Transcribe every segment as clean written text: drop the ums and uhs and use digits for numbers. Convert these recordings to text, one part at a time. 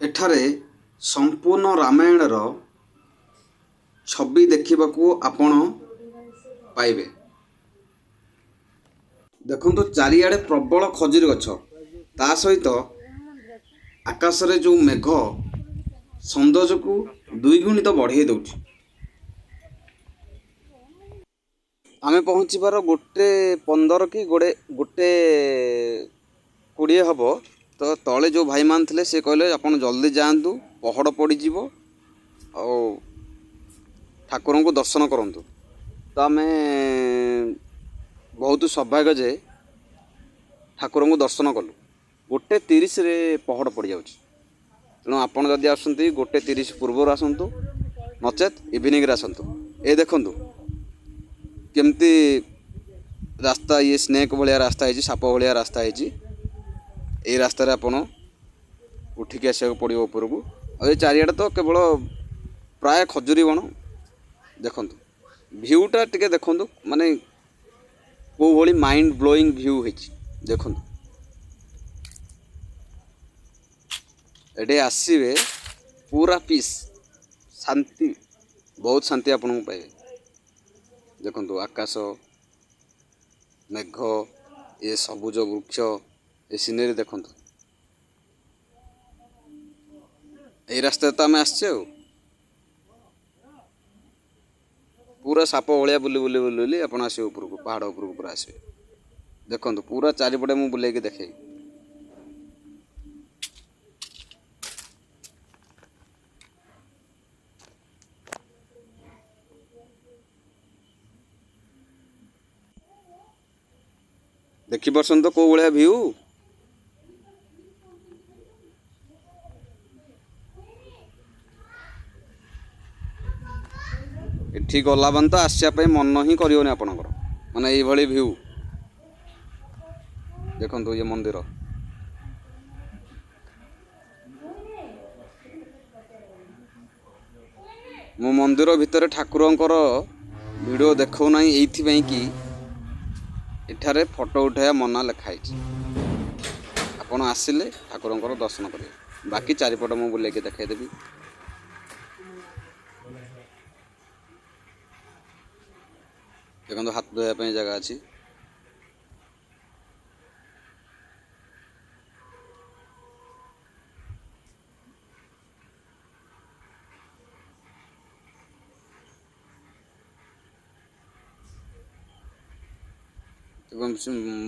ଏଠାରେ ସମ୍ପୂର୍ଣ୍ଣ ରାମାୟଣର ଛବି ଦେଖିବାକୁ ଆପଣ ପାଇବେ। ଦେଖନ୍ତୁ ଚାରିଆଡ଼େ ପ୍ରବଳ ଖଜୁରୀ ଗଛ, ତା ସହିତ ଆକାଶରେ ଯେଉଁ ମେଘ ସୌନ୍ଦର୍ଯ୍ୟକୁ ଦ୍ୱିଗୁଣିତ ବଢ଼େଇ ଦେଉଛି। ଆମେ ପହଞ୍ଚିବାର 1:15 କି 1:20 ହେବ। ତ ତଳେ ଯେଉଁ ଭାଇମାନେ ଥିଲେ ସେ କହିଲେ ଆପଣ ଜଲ୍ଦି ଯାଆନ୍ତୁ, ପହଡ଼ ପଡ଼ିଯିବ ଆଉ ଠାକୁରଙ୍କୁ ଦର୍ଶନ କରନ୍ତୁ। ତ ଆମେ ବହୁତ ସୌଭାଗ୍ୟ ଯେ ଠାକୁରଙ୍କୁ ଦର୍ଶନ କଲୁ। 1:30ରେ ପହଡ଼ ପଡ଼ିଯାଉଛି। ତେଣୁ ଆପଣ ଯଦି ଆସନ୍ତି 1:30 ପୂର୍ବରୁ ଆସନ୍ତୁ, ନଚେତ୍ ଇଭିନିଂରେ ଆସନ୍ତୁ। ଏ ଦେଖନ୍ତୁ କେମିତି ରାସ୍ତା, ଇଏ ସ୍ନେକ୍ ଭଳିଆ ରାସ୍ତା ହେଇଛି, ସାପ ଭଳିଆ ରାସ୍ତା ହେଇଛି। ଏଇ ରାସ୍ତାରେ ଆପଣ ଉଠିକି ଆସିବାକୁ ପଡ଼ିବ ଉପରକୁ। ଆଉ ଏ ଚାରିଆଡ଼େ ତ କେବଳ ପ୍ରାୟ ଖଜୁରୀ ବଣ। ଦେଖନ୍ତୁ ଭିୟୁଟା ଟିକେ ଦେଖନ୍ତୁ, ମାନେ କେଉଁ ଭଳି ମାଇଣ୍ଡ ବ୍ଲୋଇଂ ଭିୟୁ ହେଇଛି। ଦେଖନ୍ତୁ ଏଠି ଆସିବେ ପୁରା ପିସ୍, ଶାନ୍ତି, ବହୁତ ଶାନ୍ତି ଆପଣଙ୍କୁ ପାଇବେ। ଦେଖନ୍ତୁ ଆକାଶ, ମେଘ, ଏ ସବୁଜ ବୃକ୍ଷ, ଏ ସିନେରୀ ଦେଖନ୍ତୁ। ଏଇ ରାସ୍ତାରେ ତ ଆମେ ଆସିଛେ ଆଉ। ପୁରା ସାପ ଭଳିଆ ବୁଲି ଆପଣ ଆସିବେ ଉପରକୁ, ପାହାଡ଼ ଉପରକୁ ପୁରା ଆସିବେ। ଦେଖନ୍ତୁ ପୁରା ଚାରିପଟେ ମୁଁ ବୁଲେଇକି ଦେଖେଇବି। ଦେଖିପାରୁଛନ୍ତି ତ କୋଉ ଭଳିଆ ଭିୟୁ। ଏଠି ଗଲା ମାନେ ତ ଆସିବା ପାଇଁ ମନ ହିଁ କରିବନି ଆପଣଙ୍କର, ମାନେ ଏଇଭଳି ଭିୟୁ। ଦେଖନ୍ତୁ ଇଏ ମନ୍ଦିର। ମୁଁ ମନ୍ଦିର ଭିତରେ ଠାକୁରଙ୍କର ଭିଡ଼ିଓ ଦେଖାଉନାହିଁ ଏଇଥିପାଇଁ କି ଏଠାରେ ଫଟୋ ଉଠାଇବା ମନା ଲେଖା ହେଇଛି। ଆପଣ ଆସିଲେ ଠାକୁରଙ୍କର ଦର୍ଶନ କରିବେ। ବାକି ଚାରିପଟ ମୁଁ ବୁଲେଇକି ଦେଖାଇଦେବି। ଦେଖନ୍ତୁ ହାତ ଧୋଇବା ପାଇଁ ଜାଗା ଅଛି। ଏବଂ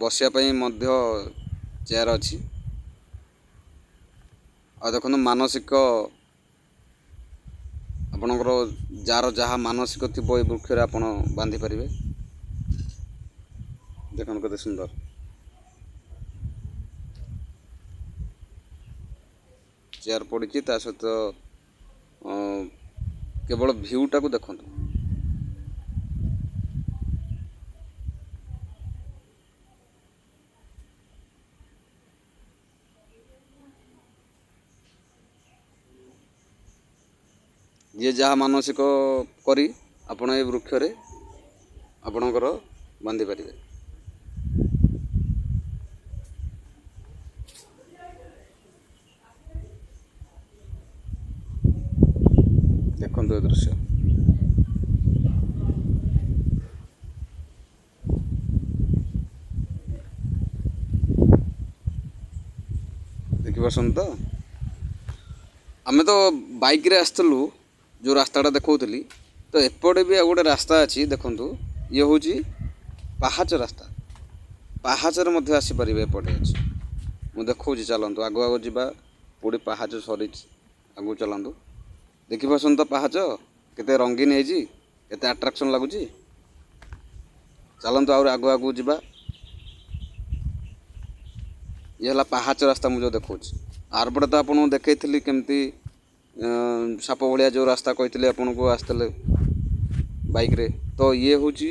ବସିବା ପାଇଁ ମଧ୍ୟ ଚେୟାର ଅଛି। ଆଉ ଦେଖନ୍ତୁ ମାନସିକ, ଆପଣଙ୍କର ଯାହାର ଯାହା ମାନସିକ ଥିବ ଏ ବୃକ୍ଷରେ ଆପଣ ବାନ୍ଧି ପାରିବେ। ଦେଖନ୍ତୁ କେତେ ସୁନ୍ଦର। ଚେୟାର ପଡ଼ିଛି, ତା ସହିତ କେବଳ ଭିୟୁଟାକୁ ଦେଖନ୍ତୁ। ଯିଏ ଯାହା ମାନସିକ କରି ଆପଣ ଏ ବୃକ୍ଷରେ ଆପଣଙ୍କର ବାନ୍ଧି ପାରିବେ। ଦେଖନ୍ତୁ ଏ ଦୃଶ୍ୟ। ଦେଖିପାରୁଛନ୍ତି ତ? ଆମେ ତ ବାଇକ୍ରେ ଆସିଥିଲୁ, ଯେଉଁ ରାସ୍ତାଟା ଦେଖାଉଥିଲି। ତ ଏପଟେ ବି ଆଉ ଗୋଟେ ରାସ୍ତା ଅଛି। ଦେଖନ୍ତୁ ଇଏ ହେଉଛି ପାହାଚ ରାସ୍ତା। ପାହାଚରେ ମଧ୍ୟ ଆସିପାରିବେ, ଏପଟେ ଅଛି। ମୁଁ ଦେଖାଉଛି, ଚାଲନ୍ତୁ ଆଗୁ ଆଗକୁ ଯିବା। କେଉଁଠି ପାହାଚ ସରିଛି, ଆଗକୁ ଚାଲନ୍ତୁ। ଦେଖିପାରୁଛନ୍ତି ତ ପାହାଚ କେତେ ରଙ୍ଗୀନ ହେଇଛି, କେତେ ଆଟ୍ରାକ୍ସନ୍ ଲାଗୁଛି। ଚାଲନ୍ତୁ ଆହୁରି ଆଗକୁ ଆଗକୁ ଯିବା। ଇଏ ହେଲା ପାହାଚ ରାସ୍ତା ମୁଁ ଯେଉଁ ଦେଖାଉଛି। ଆରପଟେ ତ ଆପଣଙ୍କୁ ଦେଖେଇଥିଲି କେମିତି ସାପ ଭଳିଆ ଯେଉଁ ରାସ୍ତା କହିଥିଲି ଆପଣଙ୍କୁ ଆସିଥିଲେ ବାଇକ୍ରେ। ତ ଇଏ ହେଉଛି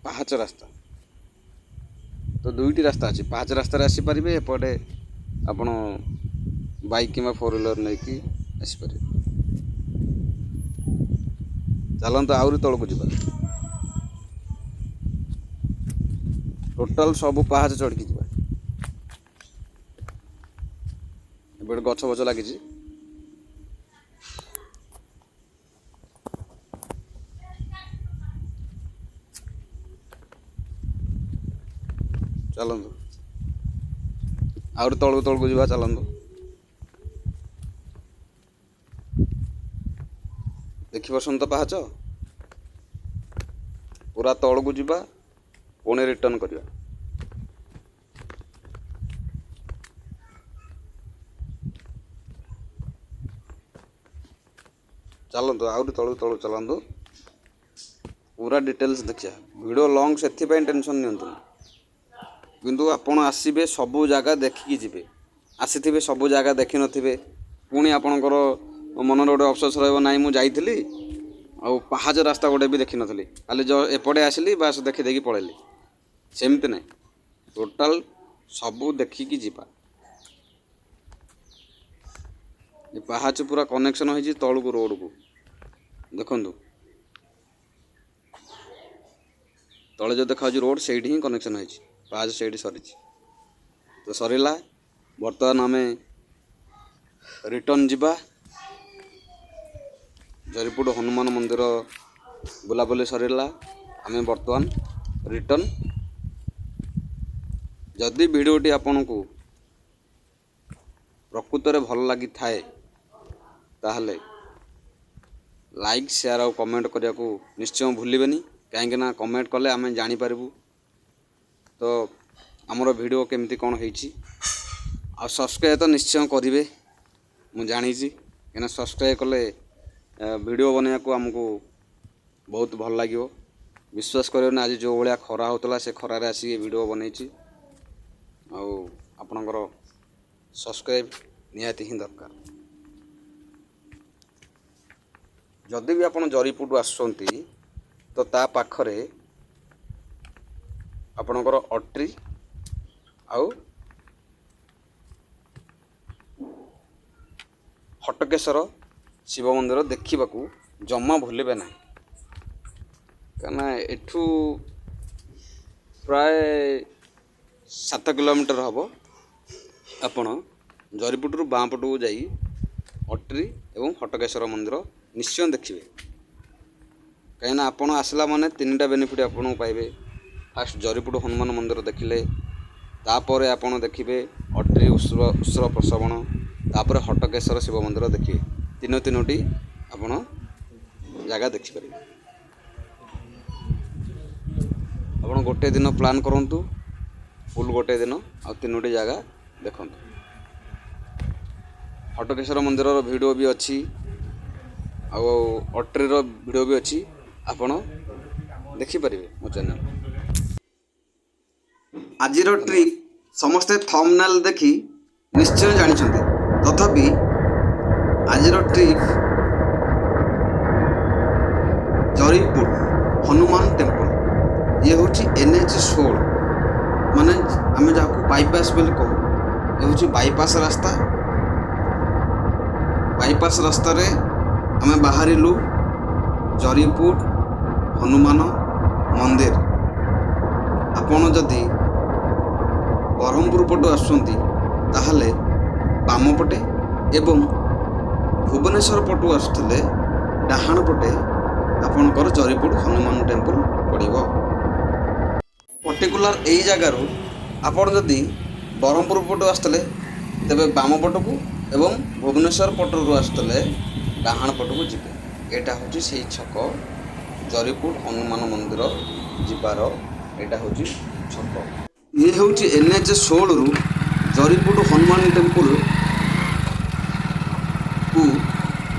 ପାହାଚ ରାସ୍ତା। ତ ଦୁଇଟି ରାସ୍ତା ଅଛି। ପାହାଚ ରାସ୍ତାରେ ଆସିପାରିବେ, ଏପଟେ ଆପଣ ବାଇକ୍ କିମ୍ବା 4 ହ୍ୱିଲର ନେଇକି ଆସିପାରିବେ। ଚାଲନ୍ତୁ ଆହୁରି ତଳକୁ ଯିବା। ଟୋଟାଲ ସବୁ ପାହାଚ ଚଢ଼ିକି ଯିବା। ଏପଟେ ଗଛ ଫଛ ଲାଗିଛି। ଚାଲନ୍ତୁ ଆହୁରି ତଳକୁ ତଳକୁ ଯିବା ଚାଲନ୍ତୁ। ଦେଖିପାରୁଛନ୍ତି ତ ପାହାଚ ପୁରା ତଳକୁ ଯିବା ପୁଣି ରିଟର୍ନ କରିବା। ଚାଲନ୍ତୁ ଆହୁରି ତଳକୁ ତଳକୁ ଚାଲନ୍ତୁ ପୁରା ଡିଟେଲ୍ସ ଦେଖିବା। ଭିଡ଼ିଓ ଲଙ୍ଗ୍ ସେଥିପାଇଁ ଟେନସନ୍ ନିଅନ୍ତୁନି, କିନ୍ତୁ ଆପଣ ଆସିବେ ସବୁ ଜାଗା ଦେଖିକି ଯିବେ। ଆସିଥିବେ ସବୁ ଜାଗା ଦେଖିନଥିବେ, ପୁଣି ଆପଣଙ୍କର ମନରେ ଗୋଟେ ଅଫସୋସ ରହିବ, ନାହିଁ ମୁଁ ଯାଇଥିଲି ଆଉ ପାହାଚ ରାସ୍ତା ଗୋଟେ ବି ଦେଖିନଥିଲି, ଖାଲି ଏପଟେ ଆସିଲି ବାସ୍ ଦେଖିଦେଇକି ପଳେଇଲି। ସେମିତି ନାହିଁ, ଟୋଟାଲ୍ ସବୁ ଦେଖିକି ଯିବା। ଏ ପାହାଚ ପୁରା କନେକ୍ସନ୍ ହେଇଛି ତଳକୁ ରୋଡ଼କୁ। ଦେଖନ୍ତୁ ତଳେ ଯେଉଁ ଦେଖାଯାଉଛି ରୋଡ଼ ସେଇଠି ହିଁ କନେକ୍ସନ୍ ହେଇଛି, ପାହାଚ ସେଇଠି ସରିଛି। ତ ସରିଲା, ବର୍ତ୍ତମାନ ଆମେ ରିଟର୍ନ ଯିବା। ଜରିପୁର ହନୁମାନ ମନ୍ଦିର ବୁଲାବୁଲି ସରିଲା, ଆମେ ବର୍ତ୍ତମାନ ରିଟର୍ନ। ଯଦି ଭିଡ଼ିଓଟି ଆପଣଙ୍କୁ ପ୍ରକୃତରେ ଭଲ ଲାଗିଥାଏ ତାହେଲେ ଲାଇକ୍, ସେୟାର ଆଉ କମେଣ୍ଟ କରିବାକୁ ନିଶ୍ଚୟ ଭୁଲିବେନି, କାହିଁକିନା କମେଣ୍ଟ କଲେ ଆମେ ଜାଣିପାରିବୁ ତ ଆମର ଭିଡ଼ିଓ କେମିତି କ'ଣ ହେଇଛି। ଆଉ ସବସ୍କ୍ରାଇବ୍ ତ ନିଶ୍ଚୟ କରିବେ, ମୁଁ ଜାଣିଛି, କାହିଁକିନା ସବସ୍କ୍ରାଇବ୍ କଲେ ଭିଡ଼ିଓ ବନେଇବାକୁ ଆମକୁ ବହୁତ ଭଲ ଲାଗିବ। ବିଶ୍ୱାସ କରିବେନି, ଆଜି ଯେଉଁ ଭଳିଆ ଖରା ହେଉଥିଲା ସେ ଖରାରେ ଆସିକି ଭିଡ଼ିଓ ବନେଇଛି। ଆଉ ଆପଣଙ୍କର ସବସ୍କ୍ରାଇବ୍ ନିହାତି ହିଁ ଦରକାର। ଯଦି ବି ଆପଣ ଜରିପୁରରୁ ଆସୁଛନ୍ତି ତ ତା ପାଖରେ ଆପଣଙ୍କର ଅଟ୍ରି ଆଉ ହଟକେଶ୍ୱର ଶିବ ମନ୍ଦିର ଦେଖିବାକୁ ଜମା ଭୁଲିବେ ନାହିଁ, କାହିଁକିନା ଏଠୁ ପ୍ରାୟ 7 କିଲୋମିଟର ହେବ। ଆପଣ ଜରିପୁରରୁ ବାଁ ପଟକୁ ଯାଇ ଅଟ୍ରି ଏବଂ ହଟକେଶ୍ୱର ମନ୍ଦିର ନିଶ୍ଚୟ ଦେଖିବେ, କାହିଁକିନା ଆପଣ ଆସିଲା ମାନେ 3ଟା ବେନିଫିଟ୍ ଆପଣଙ୍କୁ ପାଇବେ। ଫାର୍ଷ୍ଟ ଜରିପୁର ହନୁମାନ ମନ୍ଦିର ଦେଖିଲେ, ତାପରେ ଆପଣ ଦେଖିବେ ଅଟ୍ରି ଉତ୍ସବ ପ୍ରସବଣ, ତାପରେ ହଟକେଶ୍ୱର ଶିବ ମନ୍ଦିର ଦେଖିବେ। ତିନୋଟି ଆପଣ ଜାଗା ଦେଖିପାରିବେ। ଆପଣ ଗୋଟେ ଦିନ ପ୍ଲାନ୍ କରନ୍ତୁ, ଫୁଲ୍ ଗୋଟେ ଦିନ, ଆଉ 3ଟି ଜାଗା ଦେଖନ୍ତୁ। ହଟକେଶ୍ୱର ମନ୍ଦିରର ଭିଡ଼ିଓ ବି ଅଛି ଆଉ ଅଟ୍ରିର ଭିଡ଼ିଓ ବି ଅଛି, ଆପଣ ଦେଖିପାରିବେ ମୋ ଚ୍ୟାନେଲ୍। ଆଜିର ଟ୍ରିପ୍ ସମସ୍ତେ ଥମ୍ବନେଲ୍ ଦେଖି ନିଶ୍ଚୟ ଜାଣିଛନ୍ତି, ତଥାପି ଆଜିର ଟ୍ରିପ୍ ଜରିପୁର ହନୁମାନ ଟେମ୍ପଲ୍। ଇଏ ହେଉଛି NH16, ମାନେ ଆମେ ଯାହାକୁ ବାଇପାସ୍ ବୋଲି କହୁ। ଏ ହେଉଛି ବାଇପାସ୍ ରାସ୍ତା। ବାଇପାସ୍ ରାସ୍ତାରେ ଆମେ ବାହାରିଲୁ ଜରିପୁର ହନୁମାନ ମନ୍ଦିର। ଆପଣ ଯଦି ବ୍ରହ୍ମପୁର ପଟୁ ଆସୁଛନ୍ତି ତାହେଲେ ବାମ ପଟେ ଏବଂ ଭୁବନେଶ୍ୱର ପଟୁ ଆସୁଥିଲେ ଡାହାଣ ପଟେ ଆପଣଙ୍କର ଜରିପୁର ହନୁମାନ ଟେମ୍ପଲ୍ ପଡ଼ିବ। ପର୍ଟିକୁଲାର ଏଇ ଜାଗାରୁ ଆପଣ ଯଦି ବ୍ରହ୍ମପୁର ପଟୁ ଆସିଥିଲେ ତେବେ ବାମ ପଟକୁ ଏବଂ ଭୁବନେଶ୍ୱର ପଟରୁ ଆସୁଥିଲେ ଡାହାଣ ପଟକୁ ଯିବେ। ଏଇଟା ହେଉଛି ସେଇ ଛକ, ଜରିପୁର ହନୁମାନ ମନ୍ଦିର ଯିବାର ଏଇଟା ହେଉଛି ଛକ। ଇଏ ହେଉଛି NH16ରୁ ଜରିପୁର ହନୁମାନ ଟେମ୍ପଲ୍କୁ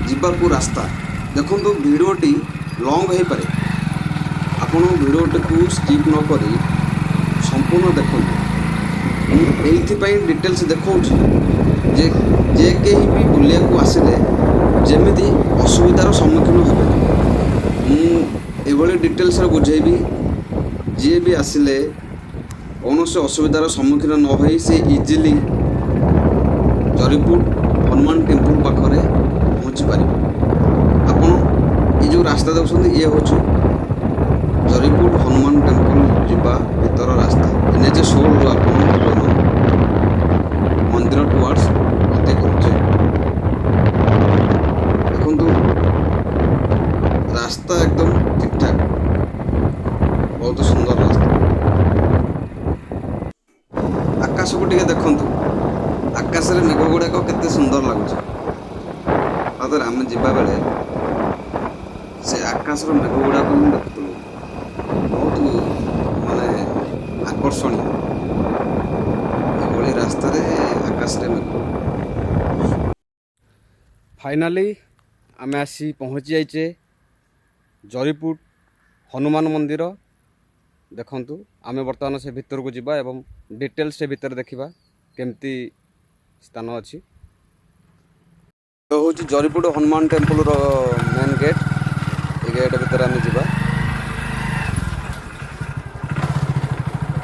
ଯିବାକୁ ରାସ୍ତା। ଦେଖନ୍ତୁ ଭିଡ଼ିଓଟି ଲଙ୍ଗ୍ ହୋଇପାରେ, ଆପଣ ଭିଡ଼ିଓଟିକୁ ସ୍କିପ୍ ନ କରି ସମ୍ପୂର୍ଣ୍ଣ ଦେଖନ୍ତୁ। ମୁଁ ଏଇଥିପାଇଁ ଡିଟେଲ୍ସ ଦେଖାଉଛି ଯେ କେହି ବି ବୁଲିବାକୁ ଆସିଲେ ଯେମିତି ଅସୁବିଧାର ସମ୍ମୁଖୀନ ହେବେନି। ମୁଁ ଏଭଳି ଡିଟେଲ୍ସରେ ବୁଝେଇବି, ଯିଏ ବି ଆସିଲେ କୌଣସି ଅସୁବିଧାର ସମ୍ମୁଖୀନ ନ ହୋଇ ସେ ଇଜିଲି ଜରିପୁର ହନୁମାନ ଟେମ୍ପଲ୍ ପାଖରେ ପହଞ୍ଚି ପାରିବେ। ଆପଣ ଏଇ ଯେଉଁ ରାସ୍ତା ଦେଖୁଛନ୍ତି ଇଏ ହେଉଛି ଜରିପୁର ହନୁମାନ ଟେମ୍ପଲ୍ ଯିବା ଭିତର ରାସ୍ତା। NH16ରୁ ଆପଣ ମନ୍ଦିର ଟୁୱାର୍ଡସ୍ ଗତି କରୁଛେ। ଦେଖନ୍ତୁ ରାସ୍ତା ଏକଦମ ଠିକ୍ ଠାକ୍, ବହୁତ ସୁନ୍ଦର ରାସ୍ତା। ଲାଗୁଛି। ତାପରେ ଆମେ ଯିବା ବେଳେ ସେ ଆକାଶର ମେଘ ଗୁଡ଼ାକ ହିଁ ଦେଖୁଥିଲୁ, ବହୁତ ମାନେ ଆକର୍ଷଣୀୟ। ଏଭଳି ରାସ୍ତାରେ ଆକାଶରେ ମେଘ। ଫାଇନାଲି ଆମେ ଆସି ପହଞ୍ଚି ଯାଇଛେ ଜରିପୁର ହନୁମାନ ମନ୍ଦିର। ଦେଖନ୍ତୁ ଆମେ ବର୍ତ୍ତମାନ ସେ ଭିତରକୁ ଯିବା ଏବଂ ଡିଟେଲ୍ସ ସେ ଭିତରେ ଦେଖିବା କେମିତି ସ୍ଥାନ ଅଛି। ହେଉଛି ଜରିପୁର ହନୁମାନ ଟେମ୍ପଲର ମେନ୍ ଗେଟ୍। ଏ ଗେଟ୍ ଭିତରେ ଆମେ ଯିବା।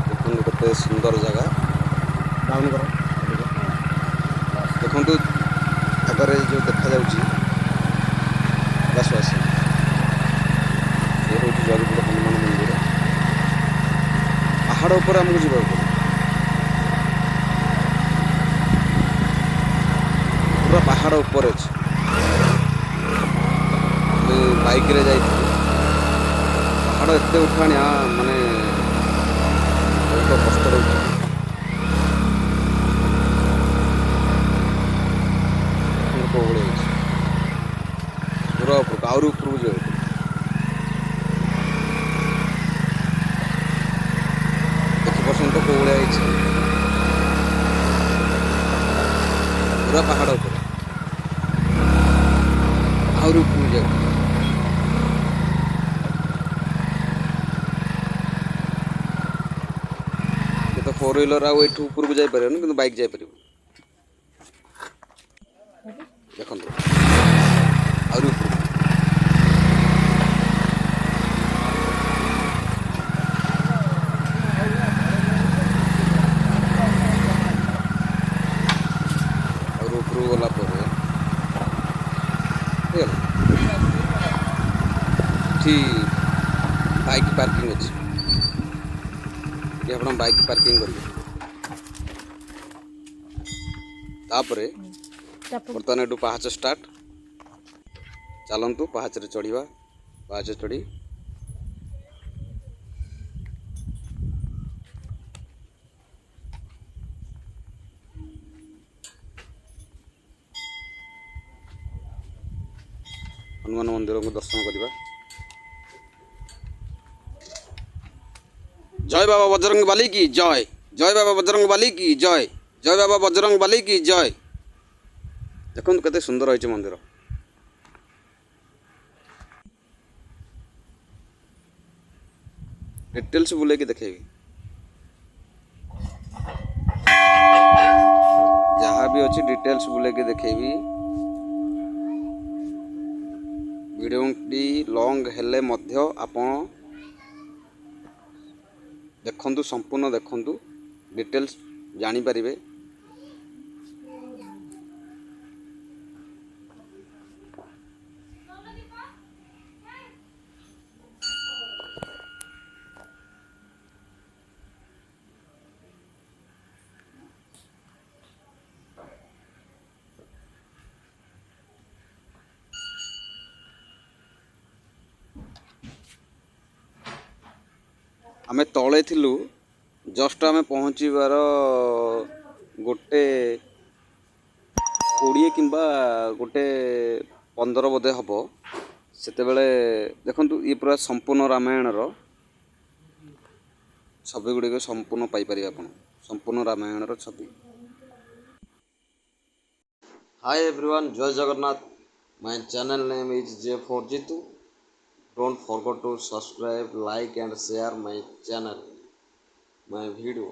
ଦେଖନ୍ତୁ କେତେ ସୁନ୍ଦର ଜାଗା। ଦେଖନ୍ତୁ ଆଗରେ ଯେଉଁ ଦେଖାଯାଉଛି ଆକାଶବାସୀ, ସେ ହେଉଛି ଜରିପୁର ହନୁମାନ ମନ୍ଦିର। ପାହାଡ଼ ଉପରେ ଆମକୁ ଯିବାକୁ ପଡ଼ିବ, ପୁରା ପାହାଡ଼ ଉପରେ ଅଛି। ଆମେ ବାଇକ୍ରେ ଯାଇଥିଲୁ। ପାହାଡ଼ ଏତେ ଉଠାଣିଆ, ମାନେ ବହୁତ କଷ୍ଟରେ ଉଠୁ। କୋଉଭଳି ହେଇଛି ପୁରା ଉପରକୁ, ଆହୁରି ଉପରକୁ ଯିବାକୁ ପଡ଼ିବ। ଦେଖିପାରୁଛନ୍ତି ତ କୋଉ ଭଳିଆ ହେଇଛି, ପୁରା ପାହାଡ଼ ଉପରେ ଆହୁରି ଉପରକୁ ଯିବାକୁ। ତ ଫୋର୍ ହ୍ୱିଲର ଆଉ ଏଠୁ ଉପରକୁ ଯାଇପାରିବନି, କିନ୍ତୁ ବାଇକ୍ ଯାଇପାରିବ। ଦେଖନ୍ତୁ ଆହୁରି ଉପରକୁ। ଆହୁରି ଉପରକୁ ଗଲା ପରେ ହେଇଗଲା। ଏଠି ବାଇକ୍ ପାର୍କିଂ ଅଛି, ଏଠି ଆପଣ ବାଇକ୍ ପାର୍କିଂ କରିବେ। ତାପରେ ବର୍ତ୍ତମାନ ଏଠୁ ପାହାଚ ଷ୍ଟାର୍ଟ। ଚାଲନ୍ତୁ ପାହାଚରେ ଚଢ଼ିବା। ପାହାଚ ଚଢ଼ି ହନୁମାନ ମନ୍ଦିରକୁ ଦର୍ଶନ କରିବା। ଜୟ ବାବା ବଜରଙ୍ଗ ବାଲି କି ଜୟ, ଜୟ ବାବା ବଜରଙ୍ଗ ବାଲି କି ଜୟ, ଜୟ ବାବା ବଜରଙ୍ଗ ବାଲି କି ଜୟ। ଦେଖନ୍ତୁ କେତେ ସୁନ୍ଦର ହେଇଛି ମନ୍ଦିର। ଡିଟେଲ୍ସ ବୁଲେଇକି ଦେଖେଇବି, ଯାହା ବି ଅଛି ଡିଟେଲ୍ସ ବୁଲେଇକି ଦେଖେଇବି। ଭିଡ଼ିଓଟି ଲଙ୍ଗ ହେଲେ ମଧ୍ୟ ଆପଣ ଦେଖନ୍ତୁ, ସମ୍ପୂର୍ଣ୍ଣ ଦେଖନ୍ତୁ, ଡିଟେଲ୍ସ ଜାଣିପାରିବେ। ଆମେ ତଳେ ଥିଲୁ, ଜଷ୍ଟ ଆମେ ପହଞ୍ଚିବାର 1:20 କିମ୍ବା 1:15 ବୋଧେ ହେବ। ସେତେବେଳେ ଦେଖନ୍ତୁ ଇଏ ପୁରା ସମ୍ପୂର୍ଣ୍ଣ ରାମାୟଣର ଛବି ଗୁଡ଼ିକ ସମ୍ପୂର୍ଣ୍ଣ ପାଇପାରିବେ ଆପଣ, ସମ୍ପୂର୍ଣ୍ଣ ରାମାୟଣର ଛବି। ହାଇ ଏଭ୍ରିୱାନ୍, ଜୟ Jagannath. My channel name is J4 Jitu. Don't forget to subscribe, like and share my channel, my video.